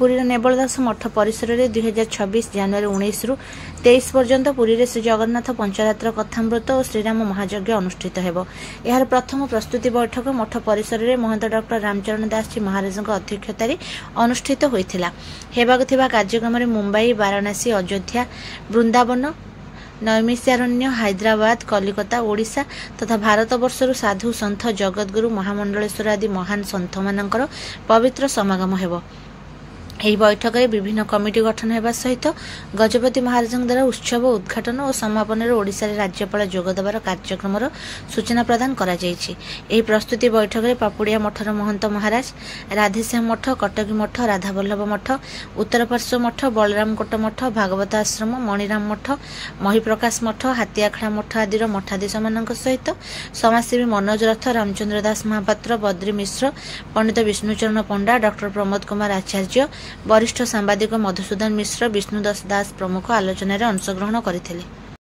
पुरी नेबलदास मठ परिसर में 2026 जनवरी 19 रु 23 पर्यंत पुरी श्री जगन्नाथ पंचरात्र कथामृत और श्रीराम महायज्ञ अनुष्ठित होब। यार प्रथम प्रस्तुति बैठक मठ परिसर में महंत डॉक्टर रामचरण दास जी महाराज अध्यक्षतार अनुष्ठित होता। हेबाक कार्यक्रम में मुंबई, वाराणसी, अयोध्या, वृंदावन, नैमिषारण्य, हैदराबाद, कलिकता, ओडिशा तथा भारत वर्षर साधु सन्थ जगद्गुरु महामंडलेश्वर आदि महान सन्थ मानकर पवित्र समागम हेब। ଏହି ବୈଠକରେ ବିଭିନ୍ନ କମିଟି ଗଠନ ହେବା ସହିତ ଗଜପତି ମହାରାଜଙ୍କ ଦ୍ୱାରା ଉତ୍ସବ ଉଦ୍ଘାଟନ ଓ ସମାପନରେ ଓଡ଼ିଶାରେ ରାଜ୍ୟପାଳ ଯୋଗ ଦେବାର କାର୍ଯ୍ୟକ୍ରମର ସୂଚନା ପ୍ରଦାନ କରାଯାଇଛି। ଏହି ପ୍ରସ୍ତୁତି ବୈଠକରେ ପାପୁଡ଼ିଆ ମଠର ମହନ୍ତ ମହାରାଜ, ରାଧେଶ୍ୟାମ ମଠ, କଟକୀ ମଠ, ରାଧାବଲ୍ଲଭ ମଠ, ଉତ୍ତରପାର୍ଶ୍ୱ ମଠ, ବଳରାମକୋଟ ମଠ, ଭାଗବତ ଆଶ୍ରମ, ମଣିରାମ ମଠ, ମହିପ୍ରକାଶ ମଠ, ହାତୀଆଖଡ଼ା ମଠ ଆଦିର ମଠାଧୀଶମାନଙ୍କ ସହିତ ସମାଜସେବୀ ମନୋଜ ରଥ, ରାମଚନ୍ଦ୍ର ଦାସ ମହାପାତ୍ର, ବଦ୍ରି ମିଶ୍ର, ପଣ୍ଡିତ ବିଷ୍ଣୁଚରଣ ପଣ୍ଡା, ଡକ୍ଟର ପ୍ରମୋଦ କୁମାର ଆଚାର୍ଯ୍ୟ, वरिष्ठ सांबादिक मधुसूदन मिश्र, विष्णुदास दास प्रमुख आलोचन अंशग्रहण करथिले।